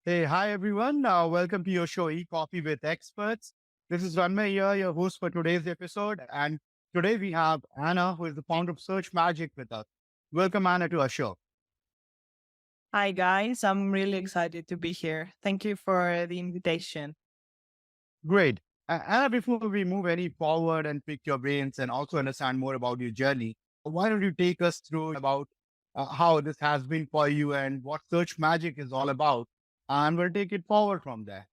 Hey, hi everyone. Welcome to your show, E-Coffee with Experts. This is Ranmay here, your host for today's episode. And today we have Anna, who is the founder of Search Magic with us. Welcome, Anna, to our show. Hi, guys. I'm really excited to be here. Thank you for the invitation. Great. Anna, before we move any forward and pick your brains and also understand more about your journey, why don't you take us through about how this has been for you and what Search Magic is all about? And we'll take it forward from there.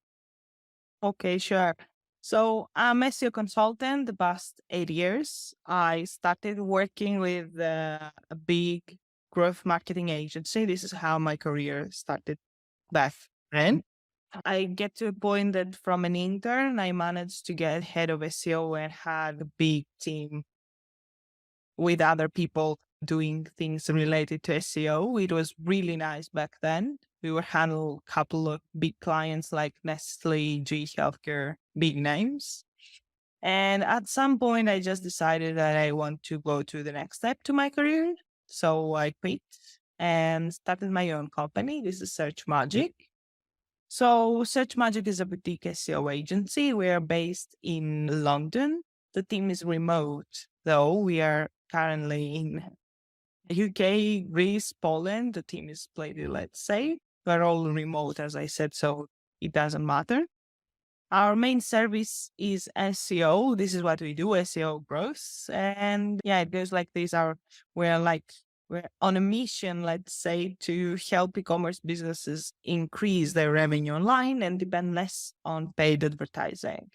Okay, sure. So I'm a SEO consultant the past 8 years. I started working with a big growth marketing agency. This is how my career started back then. I get to a point that from an intern, I managed to get head of SEO and had a big team with other people doing things related to SEO. It was really nice back then. We were handle a couple of big clients like Nestle, G Healthcare, big names. And at some point, I just decided that I want to go to the next step to my career. So I quit and started my own company. This is Search Magic. So Search Magic is a boutique SEO agency. We are based in London. The team is remote, though. We are currently in UK, Greece, Poland. The team is split, let's say. We're all remote, as I said, so it doesn't matter. Our main service is SEO. This is what we do, SEO growth. And yeah, it goes like this. We're on a mission, let's say, to help e-commerce businesses increase their revenue online and depend less on paid advertising.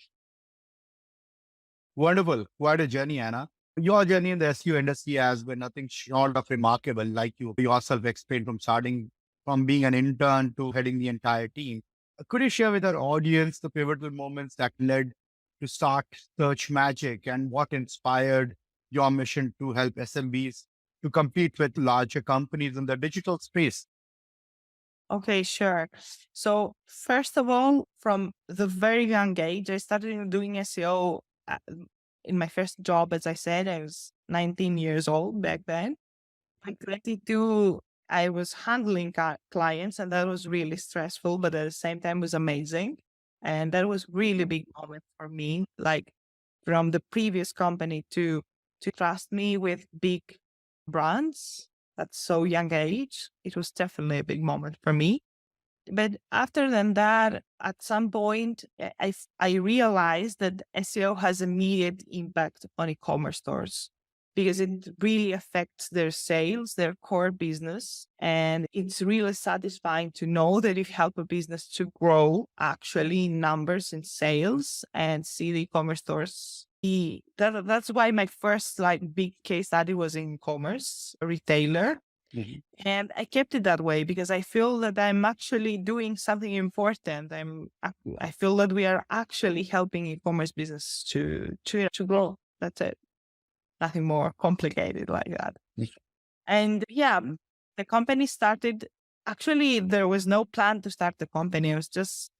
Wonderful. Quite a journey, Anna. Your journey in the SEO industry has been nothing short of remarkable, like you yourself explained, from starting from being an intern to heading the entire team. Could you share with our audience the pivotal moments that led to start Search Magic and what inspired your mission to help SMBs to compete with larger companies in the digital space? Okay, sure. So first of all, from the very young age, I started doing SEO in my first job. As I said, I was 19 years old back then. At 22, I was handling clients, and that was really stressful, but at the same time was amazing. And that was really big moment for me, like from the previous company to trust me with big brands at so young age. It was definitely a big moment for me. But after than that, at some point, I realized that SEO has immediate impact on e-commerce stores because it really affects their sales, their core business. And it's really satisfying to know that you help a business to grow actually in numbers and sales and see the e-commerce stores. That's why my first like big case study was in commerce, a retailer. And I kept it that way because I feel that I'm actually doing something important. I feel that we are actually helping e-commerce business to grow. That's it. Nothing more complicated like that. And yeah, the company started. Actually, there was no plan to start the company. I was just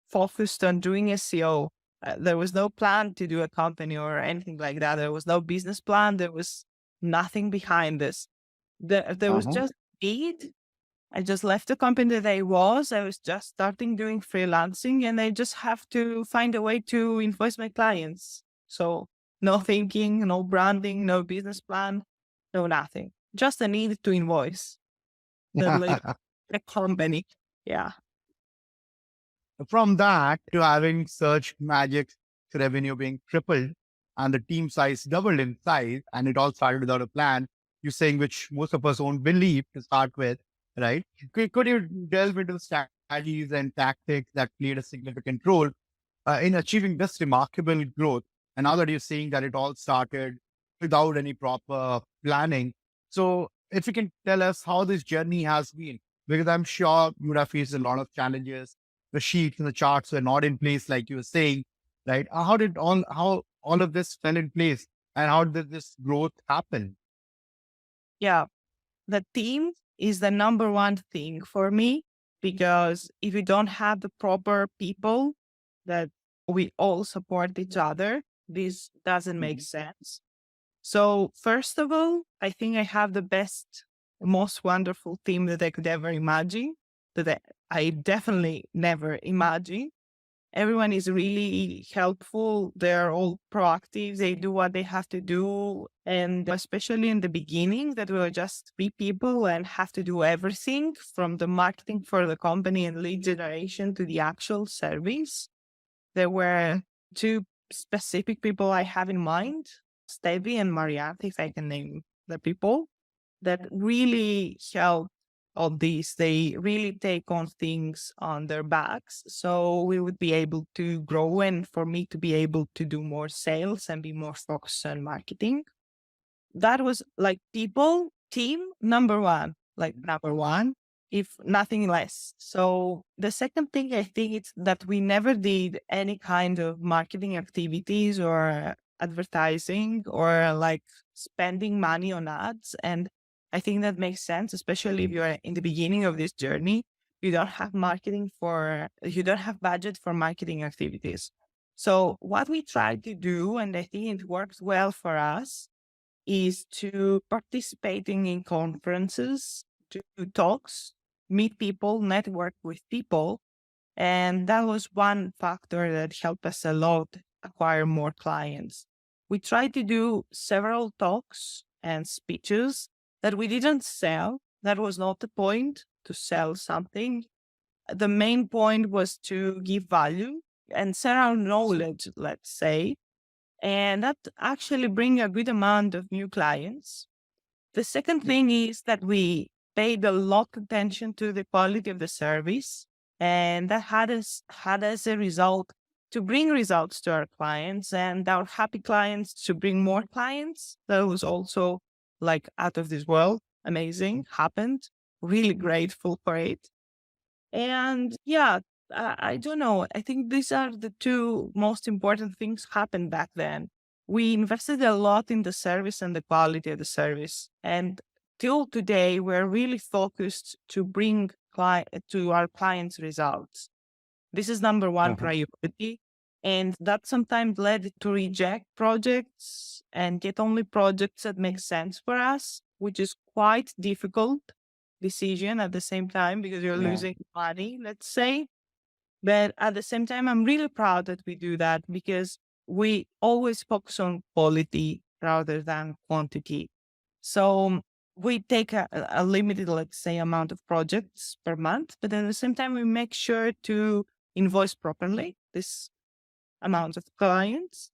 focused on doing SEO. There was no plan to do a company or anything like that. There was no business plan. There was nothing behind this. There was Uh-huh. just need. I just left the company that I was. I was just starting doing freelancing and I just have to find a way to invoice my clients. So no thinking, no branding, no business plan, no nothing. Just a need to invoice that like the company. Yeah. From that to having Search Magic's revenue being tripled and the team size doubled in size, and it all started without a plan, you're saying which most of us won't believe to start with, right? Could you delve into the strategies and tactics that played a significant role in achieving this remarkable growth? And now that you're saying that it all started without any proper planning. So if you can tell us how this journey has been, because I'm sure you would have faced a lot of challenges. The sheets and the charts were not in place, like you were saying, right? How all of this fell in place and how did this growth happen? Yeah. The team is the number one thing for me because if you don't have the proper people that we all support each other, this doesn't make Mhm. sense. So, first of all, I think I have the best, most wonderful team that I could ever imagine. that I definitely never imagined. Everyone is really helpful. They're all proactive. They do what they have to do. And especially in the beginning, that we were just 3 people and have to do everything from the marketing for the company and lead generation to the actual service. There were 2 specific people I have in mind, Stevie and Marianne, if I can name the people that really help on this. They really take on things on their backs. So we would be able to grow and for me to be able to do more sales and be more focused on marketing. That was like people, team, number one, if nothing less. So the second thing I think it's that we never did any kind of marketing activities or advertising or like spending money on ads. And I think that makes sense, especially if you're in the beginning of this journey. You don't have you don't have budget for marketing activities. So what we try to do, and I think it works well for us, is to participating in conferences, to talks, meet people, network with people. And that was one factor that helped us a lot acquire more clients. We tried to do several talks and speeches that we didn't sell. That was not the point to sell something. The main point was to give value and share our knowledge, let's say, and that actually bring a good amount of new clients. The second thing is that we paid a lot of attention to the quality of the service, and that had as a result to bring results to our clients and our happy clients to bring more clients. That was also like out of this world, amazing, happened. Really grateful for it. And yeah, I don't know. I think these are the 2 most important things happened back then. We invested a lot in the service and the quality of the service. And till today, we're really focused to bring to our clients results. This is number one priority. And that sometimes led to reject projects and get only projects that make sense for us, which is quite difficult decision at the same time because you're losing money, let's say. But at the same time, I'm really proud that we do that because we always focus on quality rather than quantity. So we take a limited, let's say, amount of projects per month, but at the same time, we make sure to invoice properly this amount of clients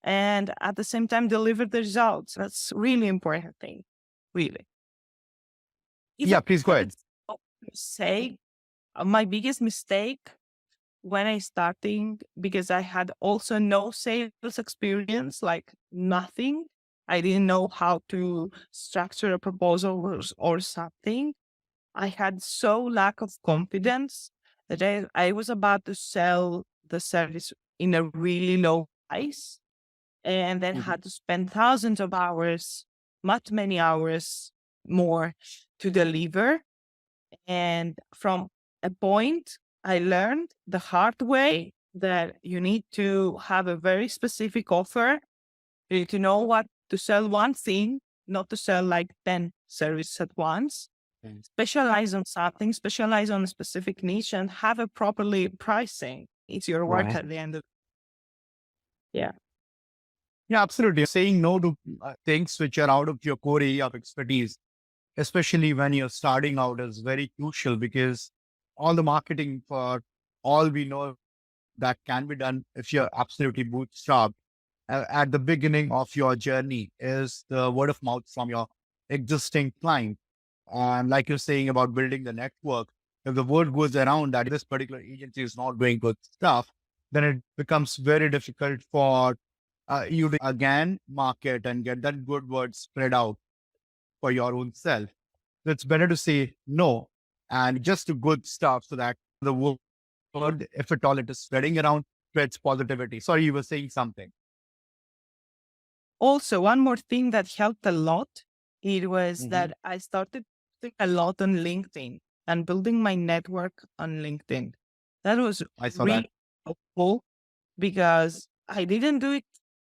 and at the same time deliver the results. That's really important thing, really. If Yeah, I please go had ahead. to say my biggest mistake when I starting, because I had also no sales experience, like nothing. I didn't know how to structure a proposal or something. I had so lack of confidence that I was about to sell the service in a really low price and then had to spend thousands of hours, much many hours more to deliver. And from a point, I learned the hard way that you need to have a very specific offer. You need to know what to sell one thing, not to sell like 10 services at once. Specialize on something, specialize on a specific niche and have a properly pricing. It's your work at the end of yeah. Yeah, absolutely. Saying no to things which are out of your core area of expertise, especially when you're starting out, is very crucial because all the marketing for all we know that can be done if you're absolutely bootstrapped at the beginning of your journey is the word of mouth from your existing client. And like you're saying about building the network, if the word goes around that this particular agency is not doing good stuff, then it becomes very difficult for you to again market and get that good word spread out for your own self. So it's better to say no and just do good stuff so that the word, if at all it is spreading around, spreads positivity. Sorry, you were saying something. Also, one more thing that helped a lot, it was that I started to think a lot on LinkedIn and building my network on LinkedIn. That was I saw that. really helpful because I didn't do it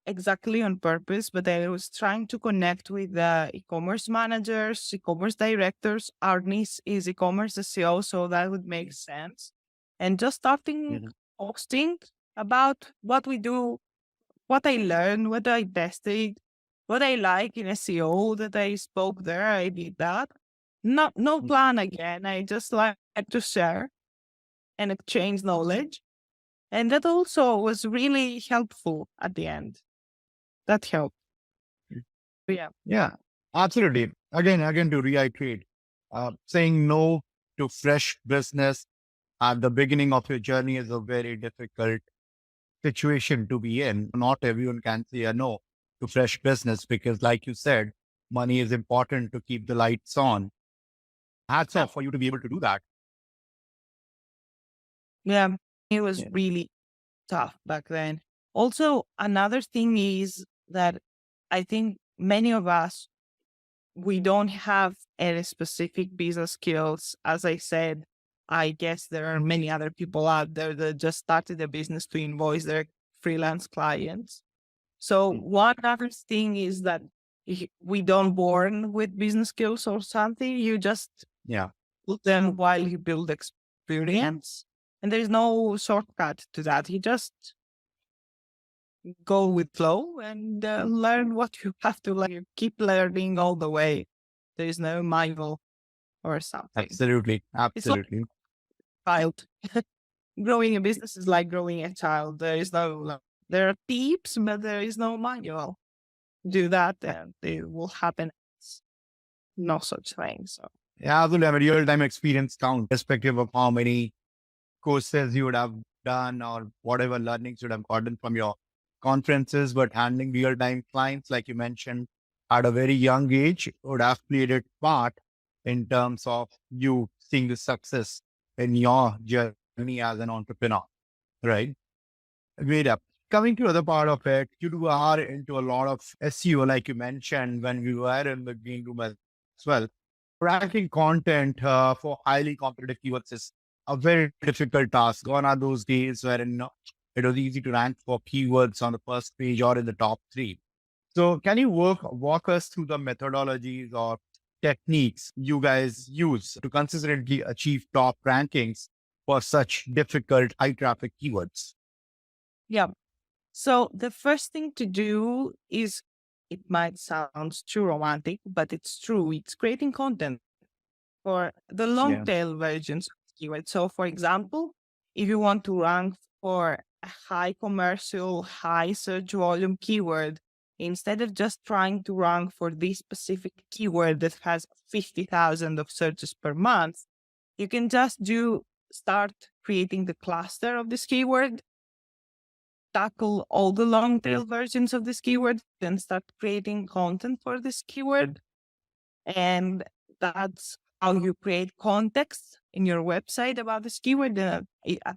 exactly on purpose, but I was trying to connect with the e-commerce managers, e-commerce directors. Our niche is e-commerce SEO, so that would make sense. And just starting posting about what we do, what I learned, what I tested, what I like in SEO that I spoke there. I did that. No plan again. I just like to share and exchange knowledge. And that also was really helpful at the end. That helped. Yeah. Yeah, absolutely. Again, to reiterate, saying no to fresh business at the beginning of your journey is a very difficult situation to be in. Not everyone can say a no to fresh business because, like you said, money is important to keep the lights on. Hats Yeah. off for you to be able to do that. Yeah. It was Yeah. really tough back then. Also, another thing is that I think many of us, we don't have any specific business skills. As I said, I guess there are many other people out there that just started a business to invoice their freelance clients. So one other thing is that we don't born with business skills or something. You just Yeah, put them while you build experience. And there's no shortcut to that. You just go with flow and learn what you have to learn. You keep learning all the way. There is no manual or something. absolutely. It's like Absolutely. a child. Growing a business is like growing a child. There is no, there are tips, but there is no manual. Do that and it will happen. It's no such thing. So Yeah, absolutely. I mean, real-time experience count, irrespective of how many courses you would have done or whatever learnings you would have gotten from your conferences, but handling real-time clients, like you mentioned, at a very young age would have played a part in terms of you seeing the success in your journey as an entrepreneur, right? Great up. Coming to other part of it, you are into a lot of SEO, like you mentioned when we were in the green room as well. Ranking content for highly competitive keywords is a very difficult task. Gone are those days wherein it was easy to rank for keywords on the first page or in the top three. So, can you walk us through the methodologies or techniques you guys use to consistently achieve top rankings for such difficult high traffic keywords? yeah. So the first thing to do is, it might sound too romantic, but it's true. It's creating content for the long Yeah. tail versions of keywords. So for example, if you want to rank for a high commercial, high search volume keyword, instead of just trying to rank for this specific keyword that has 50,000 of searches per month, you can just start creating the cluster of this keyword, tackle all the long tail versions of this keyword, then start creating content for this keyword. And that's how you create context in your website about this keyword. At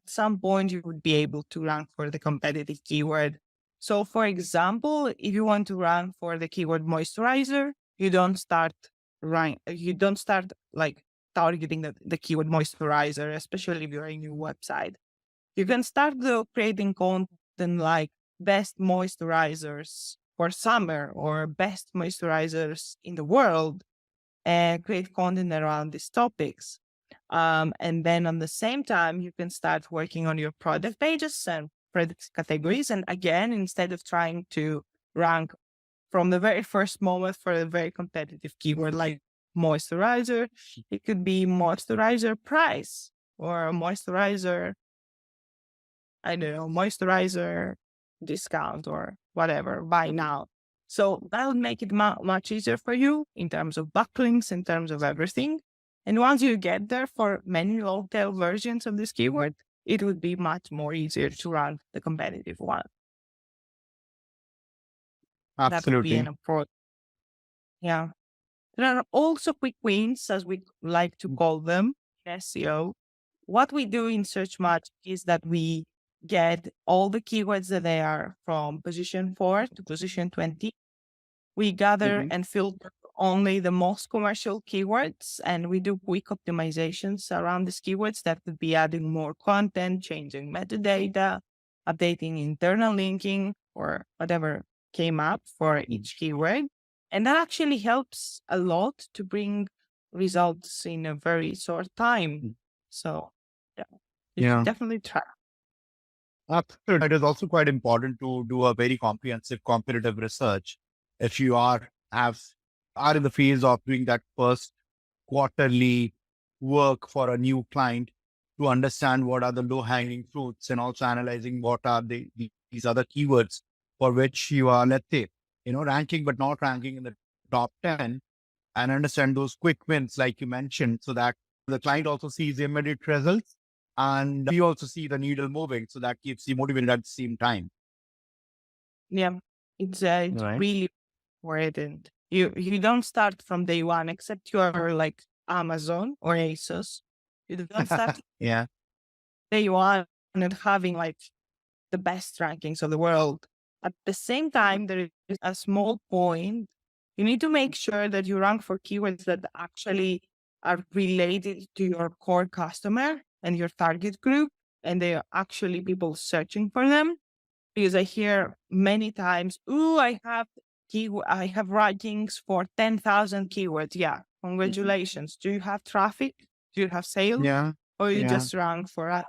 some point, you would be able to rank for the competitive keyword. So, for example, if you want to rank for the keyword moisturizer, you don't start like targeting the keyword moisturizer, especially if you're a new website. You can start creating content like best moisturizers for summer or best moisturizers in the world, and create content around these topics. And then on the same time, you can start working on your product pages and product categories. And again, instead of trying to rank from the very first moment for a very competitive keyword like moisturizer, it could be moisturizer price or moisturizer, I don't know, moisturizer discount or whatever, buy now. So that would make it much easier for you in terms of backlinks, in terms of everything. And once you get there for many long tail versions of this keyword, it would be much more easier to run the competitive one. That would be an Absolutely. approach. Yeah. There are also quick wins, as we like to call them in SEO. What we do in Search Match is that we get all the keywords that they are from position 4 to position 20. We gather Mhm. and filter only the most commercial keywords, and we do quick optimizations around these keywords. That could be adding more content, changing metadata, updating internal linking, or whatever came up for each keyword. And that actually helps a lot to bring results in a very short time. So yeah, you should Yeah. definitely try. Absolutely. It is also quite important to do a very comprehensive competitive research if you are in the phase of doing that first quarterly work for a new client, to understand what are the low hanging fruits, and also analyzing what are these other keywords for which you are, let's say, ranking but not ranking in the top 10, and understand those quick wins like you mentioned, so that the client also sees immediate results and you also see the needle moving, so that keeps you motivated at the same time. Yeah, it's Right. really important. You don't start from day one, except you are like Amazon or ASOS. You don't start Yeah. day one and having like the best rankings of the world. At the same time, there is a small point. You need to make sure that you rank for keywords that actually are related to your core customer and your target group, and they are actually people searching for them. Because I hear many times, "Oh, I have rankings for 10,000 keywords." Yeah, congratulations. Do you have traffic? Do you have sales? Yeah. Or you Yeah. just rank for a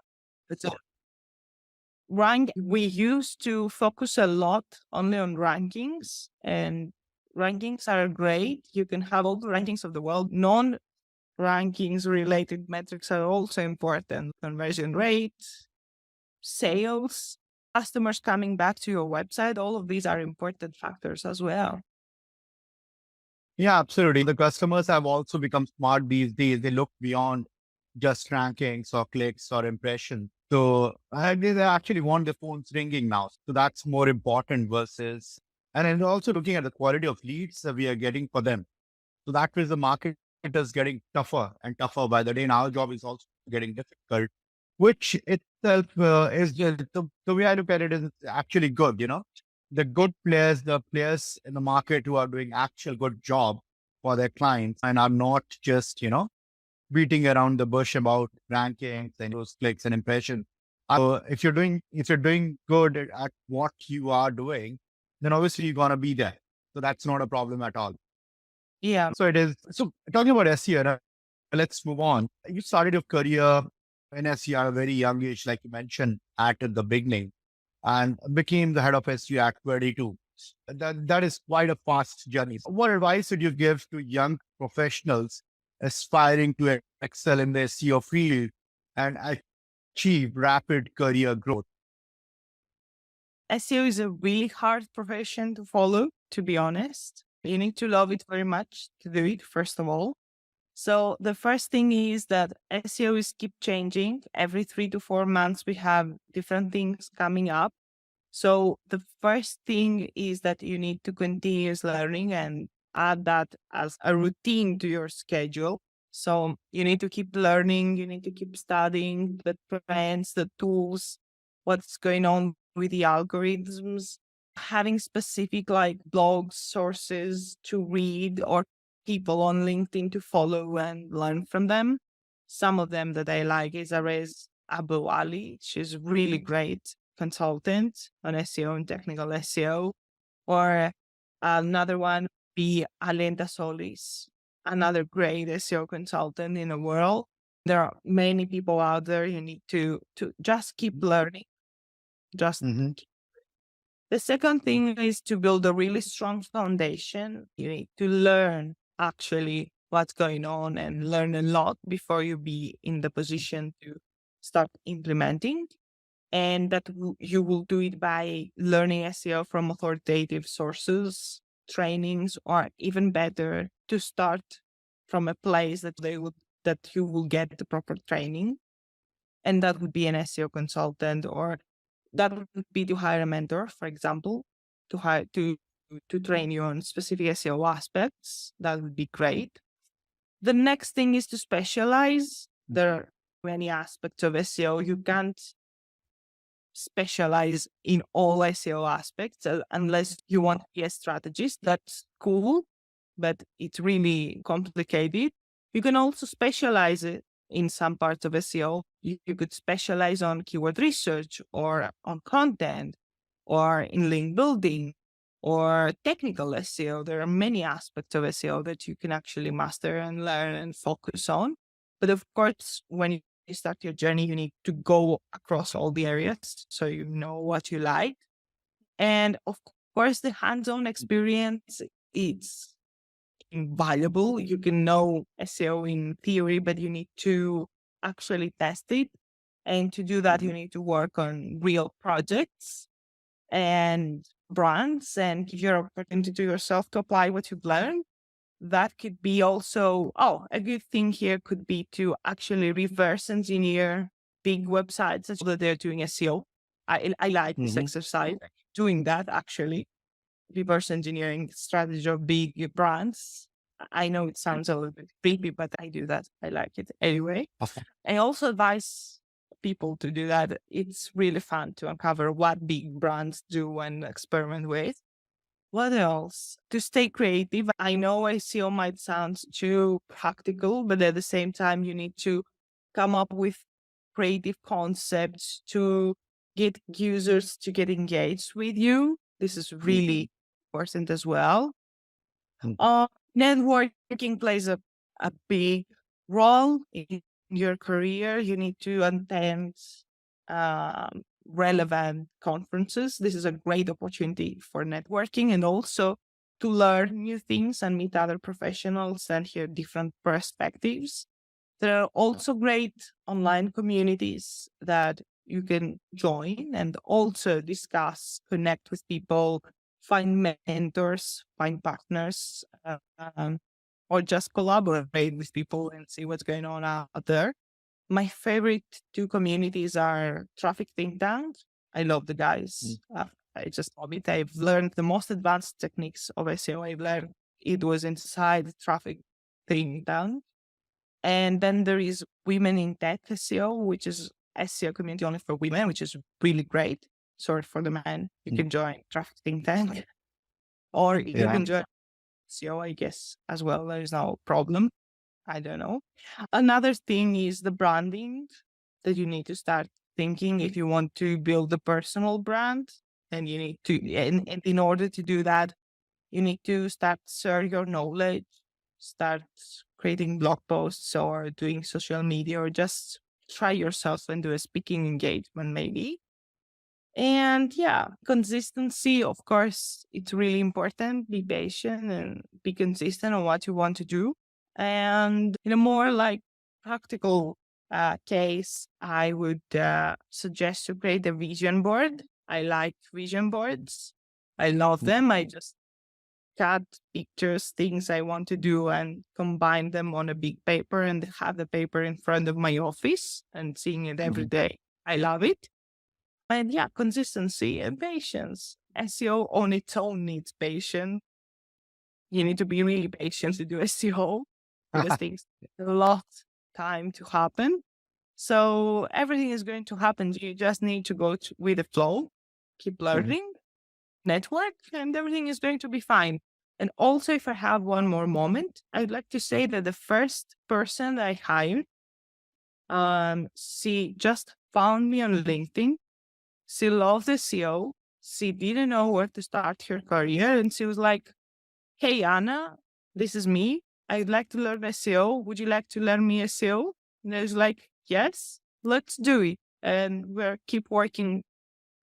rank? We used to focus a lot only on rankings, and rankings are great. You can have all the rankings of the world. Non-rankings related metrics are also important. Conversion rates, sales, customers coming back to your website. All of these are important factors as well. Yeah, absolutely. The customers have also become smart these days. They look beyond just rankings or clicks or impressions. So they actually want their phones ringing now. So that's more important versus, and then also looking at the quality of leads that we are getting for them. So that means the market is getting tougher and tougher by the day. And our job is also getting difficult, which itself is just the way I look at it is it's actually good. The good players, the players in the market who are doing actual good job for their clients and are not just, beating around the bush about rankings and those clicks and impressions. So if you're doing good at what you are doing, then obviously you're gonna be there. So that's not a problem at all. Yeah. So it is. So talking about SEO, let's move on. You started your career in SEO at a very young age, like you mentioned at the beginning, and became the head of SEO at 22. That is quite a fast journey. So what advice would you give to young professionals aspiring to excel in the SEO field and achieve rapid career growth? SEO is a really hard profession to follow, to be honest. You need to love it very much to do it, first of all. So the first thing is that SEO is keep changing. Every 3 to 4 months, we have different things coming up. So the first thing is that you need to continuous learning and add that as a routine to your schedule. So you need to keep learning, you need to keep studying the trends, the tools, what's going on with the algorithms, having specific like blog sources to read or people on LinkedIn to follow and learn from them. Some of them that I like is Arez Abu Ali. She's really great consultant on SEO and technical SEO. Or another one be Alenta Solis, another great SEO consultant in the world. There are many people out there. You need to just keep learning. Just Mm-hmm. the second thing is to build a really strong foundation. You need to learn actually what's going on and learn a lot before you be in the position to start implementing. And that you will do it by learning SEO from authoritative sources, trainings, or even better, to start from a place that you will get the proper training. And that would be an SEO consultant, or that would be to hire a mentor, for example, to hire to train you on specific SEO aspects. That would be great. The next thing is to specialize. There are many aspects of SEO. You can't specialize in all SEO aspects unless you want to be a strategist. That's cool, but it's really complicated. You can also specialize it in some parts of SEO. You could specialize on keyword research or on content or in link building or technical SEO. There are many aspects of SEO that you can actually master and learn and focus on. But of course, when you start your journey, you need to go across all the areas so you know what you like. And of course, the hands-on experience is invaluable. You can know SEO in theory, but you need to actually test it. And to do that, you need to work on real projects and brands and give your opportunity to yourself to apply what you've learned. That could be also, a good thing here could be to actually reverse engineer big websites such that they're doing SEO. I like this Mhm. exercise, doing that actually, reverse engineering strategy of big brands. I know it sounds a little bit creepy, but I do that. I like it anyway. I also advise people to do that. It's really fun to uncover what big brands do and experiment with. What else? To stay creative. I know SEO might sound too practical, but at the same time, you need to come up with creative concepts to get users to get engaged with you. This is really important as well. Mhm. Uh, Networking plays a big role in your career. You need to attend relevant conferences. This is a great opportunity for networking and also to learn new things and meet other professionals and hear different perspectives. There are also great online communities that you can join and also discuss, connect with people, find mentors, find partners, or just collaborate with people and see what's going on out there. My favorite two communities are Traffic Think Tank. I love the guys. I just love it. I've learned the most advanced techniques of SEO. I've learned it was inside Traffic Think Tank. And then there is Women in Tech SEO, which is SEO community only for women, which is really great. Sorry for the men. You can join Traffic Think Tank or you Yeah. can join SEO, I guess, as well. There is no problem. I don't know. Another thing is the branding that you need to start thinking if you want to build a personal brand. And you need to, and in order to do that, you need to start share your knowledge, start creating blog posts or doing social media, or just try yourself and do a speaking engagement maybe. And yeah, consistency, of course, it's really important. Be patient and be consistent on what you want to do. And in a more like practical case, I would suggest to create a vision board. I like vision boards. I love them. I just cut pictures, things I want to do, and combine them on a big paper and have the paper in front of my office and seeing it every Mhm. day. I love it. And yeah, consistency and patience. SEO on its own needs patience. You need to be really patient to do SEO because things take a lot time to happen. So everything is going to happen. You just need to go with the flow, keep Mhm. learning, network, and everything is going to be fine. And also, if I have one more moment, I'd like to say that the first person that I hired, she just found me on LinkedIn. She loved SEO. She didn't know where to start her career. And she was like, "Hey, Anna, this is me. I'd like to learn SEO. Would you like to learn me SEO?" And I was like, "Yes, let's do it." And we'll keep working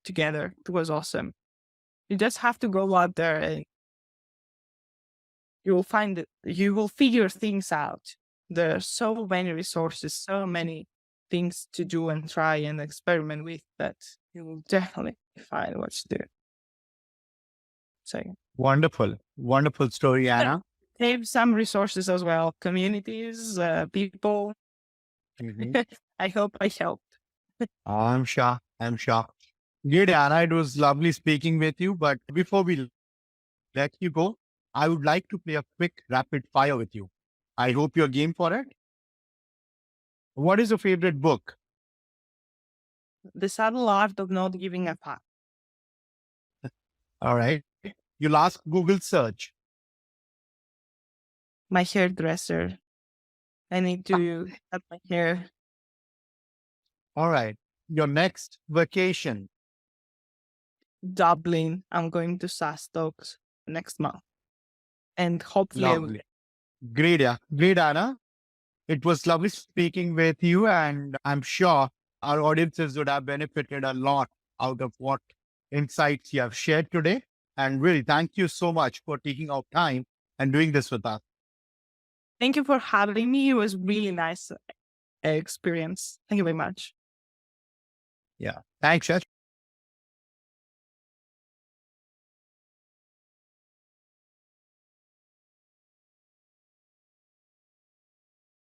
together. It was awesome. You just have to go out there and you will find it, you will figure things out. There are so many resources, so many things to do and try and experiment with that you will definitely find what to do. So Wonderful. Wonderful story, Anna. save some resources as well, communities, people. Mhm. I hope I helped. I'm sure. I'm sure. Good, Anna. It was lovely speaking with you. But before we let you go, I would like to play a quick rapid fire with you. I hope you're game for it. What is your favorite book? The subtle art of not giving a fuck. All right. Your last Google search. My hairdresser. I need to cut my hair. All right. Your next vacation. Dublin. I'm going to SaaS Talks next month. And hopefully I will. Lovely. Great, yeah. Great, Anna. It was lovely speaking with you, and I'm sure our audiences would have benefited a lot out of what insights you have shared today. And really, thank you so much for taking out time and doing this with us. Thank you for having me. It was really nice experience. Thank you very much. Yeah. Thanks, Yash.